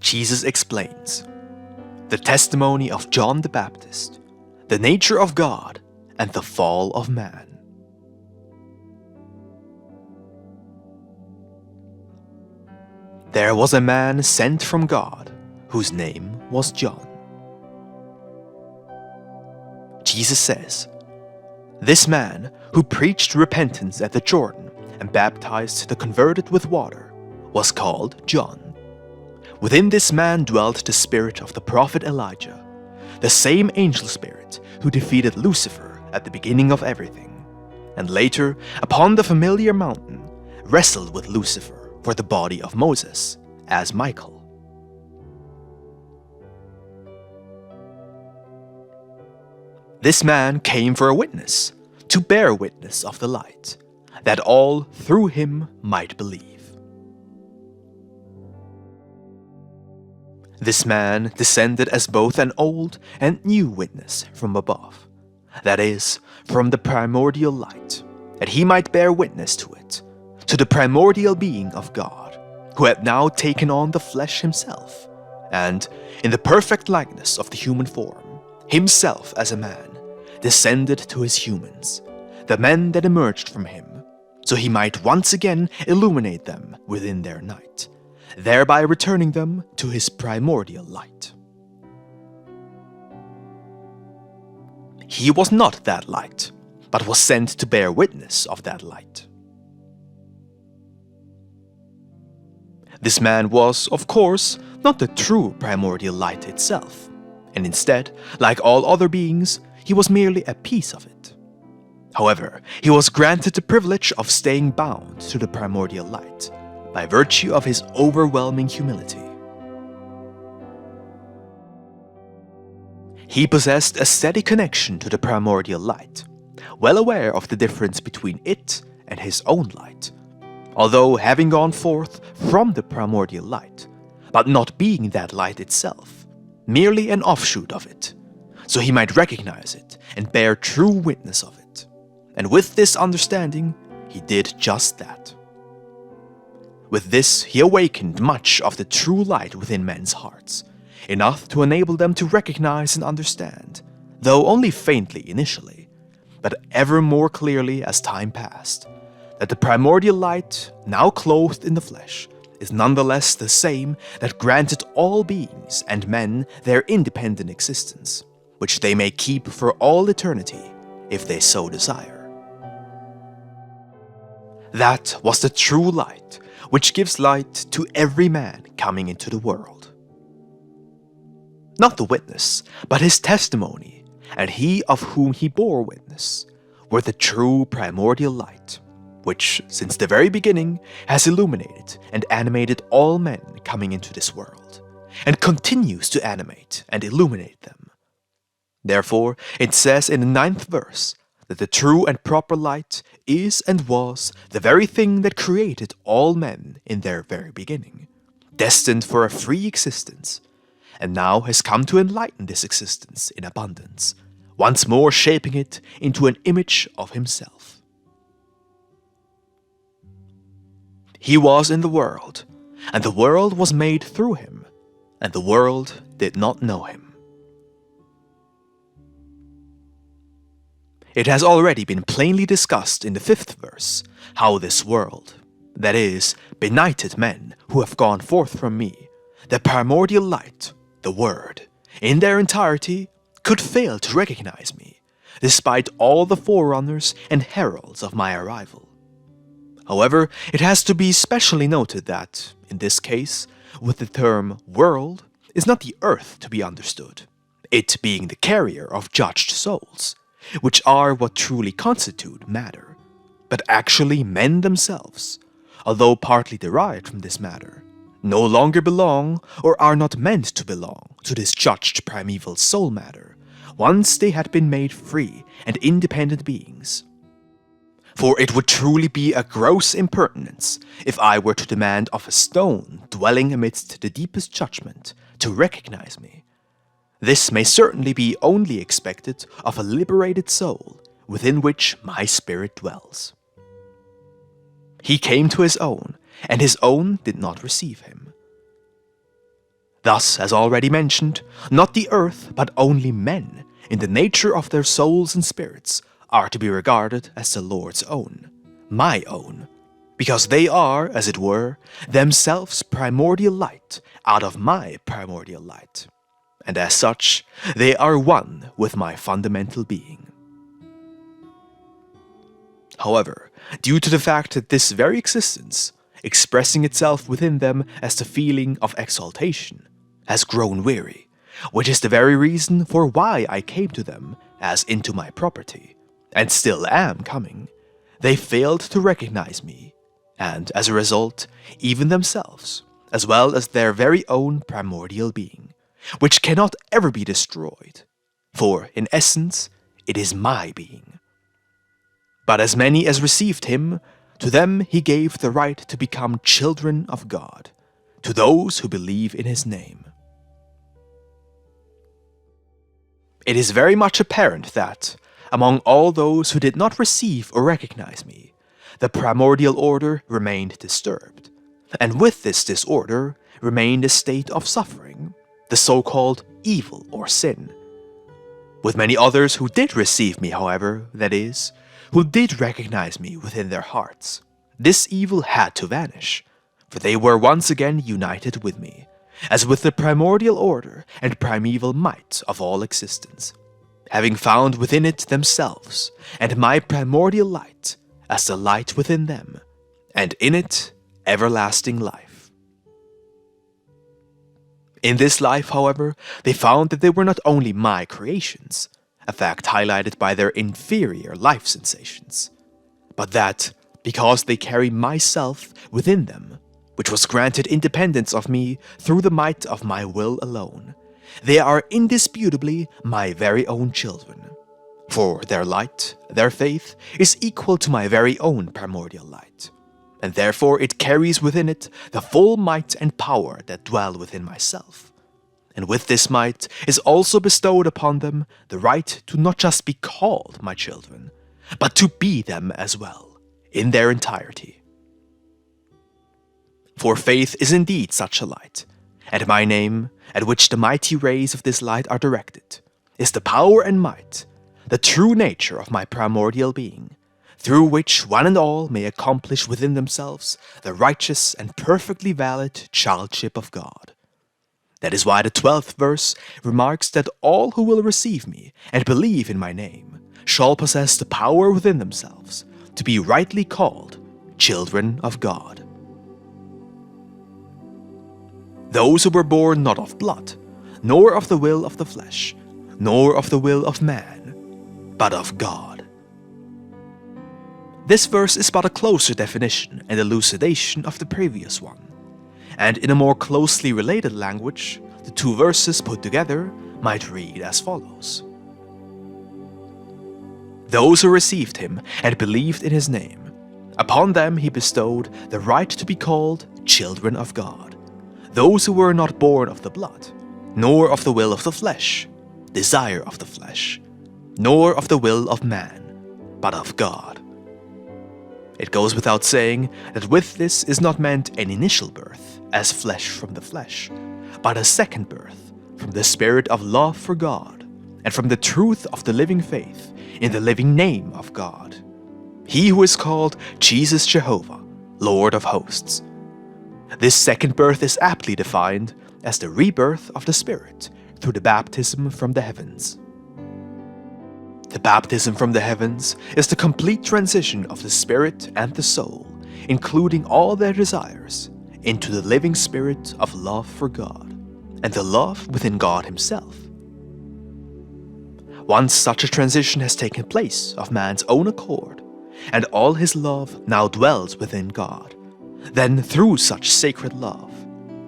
Jesus explains the testimony of John the Baptist, the nature of God, and the fall of man. There was a man sent from God, whose name was John. Jesus says, "This man, who preached repentance at the Jordan and baptized the converted with water, was called John. Within this man dwelt the spirit of the prophet Elijah, the same angel spirit who defeated Lucifer at the beginning of everything, and later, upon the familiar mountain, wrestled with Lucifer for the body of Moses, as Michael." This man came for a witness, to bear witness of the light, that all through him might believe. This man descended as both an old and new witness from above, that is, from the primordial light, that he might bear witness to it, to the primordial being of God, who had now taken on the flesh himself, and, in the perfect likeness of the human form, himself as a man, descended to his humans, the men that emerged from him, so he might once again illuminate them within their night, thereby returning them to his primordial light. He was not that light, but was sent to bear witness of that light. This man was, of course, not the true primordial light itself, and instead, like all other beings, he was merely a piece of it. However, he was granted the privilege of staying bound to the primordial light by virtue of his overwhelming humility. He possessed a steady connection to the primordial light, well aware of the difference between it and his own light, although having gone forth from the primordial light, but not being that light itself, merely an offshoot of it, so he might recognize it and bear true witness of it. And with this understanding, he did just that. With this, he awakened much of the true light within men's hearts, enough to enable them to recognize and understand, though only faintly initially, but ever more clearly as time passed, that the primordial light, now clothed in the flesh, is nonetheless the same that granted all beings and men their independent existence, which they may keep for all eternity, if they so desire. That was the true light, which gives light to every man coming into the world. Not the witness, but his testimony, and he of whom he bore witness, were the true primordial light, which, since the very beginning, has illuminated and animated all men coming into this world, and continues to animate and illuminate them. Therefore, it says in the 9th verse that the true and proper light is and was the very thing that created all men in their very beginning, destined for a free existence, and now has come to enlighten this existence in abundance, once more shaping it into an image of himself. He was in the world, and the world was made through him, and the world did not know him. It has already been plainly discussed in the 5th verse how this world, that is, benighted men who have gone forth from me, the primordial light, the Word, in their entirety, could fail to recognize me, despite all the forerunners and heralds of my arrival. However, it has to be specially noted that, in this case, with the term world, is not the earth to be understood, it being the carrier of judged souls, which are what truly constitute matter, but actually men themselves, although partly derived from this matter, no longer belong or are not meant to belong to this judged primeval soul matter, once they had been made free and independent beings. For it would truly be a gross impertinence if I were to demand of a stone dwelling amidst the deepest judgment to recognize me. This may certainly be only expected of a liberated soul within which my spirit dwells. He came to his own, and his own did not receive him. Thus, as already mentioned, not the earth, but only men, in the nature of their souls and spirits, are to be regarded as the Lord's own, my own, because they are, as it were, themselves primordial light out of my primordial light, and as such, they are one with my fundamental being. However, due to the fact that this very existence, expressing itself within them as the feeling of exaltation, has grown weary, which is the very reason for why I came to them as into my property, and still am coming, they failed to recognize me, and as a result, even themselves, as well as their very own primordial being, which cannot ever be destroyed, for in essence, it is my being. But as many as received him, to them he gave the right to become children of God, to those who believe in his name. It is very much apparent that, among all those who did not receive or recognize me, the primordial order remained disturbed, and with this disorder remained a state of suffering, the so-called evil or sin. With many others who did receive me, however, that is, who did recognize me within their hearts, this evil had to vanish, for they were once again united with me, as with the primordial order and primeval might of all existence, having found within it themselves and my primordial light as the light within them, and in it everlasting life. In this life, however, they found that they were not only my creations, a fact highlighted by their inferior life sensations, but that, because they carry myself within them, which was granted independence of me through the might of my will alone, they are indisputably my very own children. For their light, their faith, is equal to my very own primordial light, and therefore it carries within it the full might and power that dwell within myself. And with this might is also bestowed upon them the right to not just be called my children, but to be them as well, in their entirety. For faith is indeed such a light, and my name, at which the mighty rays of this light are directed, is the power and might, the true nature of my primordial being, through which one and all may accomplish within themselves the righteous and perfectly valid childship of God. That is why the 12th verse remarks that all who will receive me and believe in my name shall possess the power within themselves to be rightly called children of God. Those who were born not of blood, nor of the will of the flesh, nor of the will of man, but of God. This verse is but a closer definition and elucidation of the previous one, and in a more closely related language, the two verses put together might read as follows. Those who received him and believed in his name, upon them he bestowed the right to be called children of God. Those who were not born of the blood, nor of the will of the flesh, desire of the flesh, nor of the will of man, but of God. It goes without saying that with this is not meant an initial birth, as flesh from the flesh, but a second birth from the spirit of love for God, and from the truth of the living faith in the living name of God. He who is called Jesus Jehovah, Lord of hosts. This second birth is aptly defined as the rebirth of the Spirit through the baptism from the heavens. The baptism from the heavens is the complete transition of the spirit and the soul, including all their desires, into the living spirit of love for God, and the love within God himself. Once such a transition has taken place of man's own accord, and all his love now dwells within God, then through such sacred love,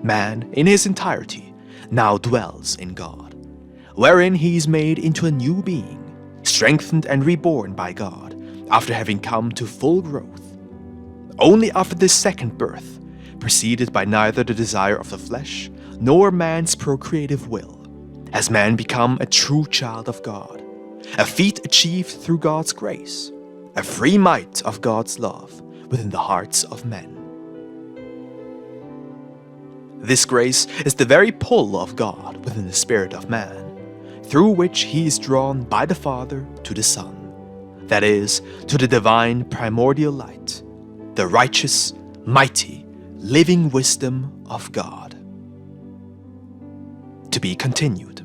man in his entirety now dwells in God, wherein he is made into a new being, strengthened and reborn by God after having come to full growth. Only after this second birth, preceded by neither the desire of the flesh nor man's procreative will, has man become a true child of God, a feat achieved through God's grace, a free might of God's love within the hearts of men. This grace is the very pull of God within the spirit of man, through which he is drawn by the Father to the Son, that is, to the divine primordial light, the righteous, mighty, living wisdom of God. To be continued.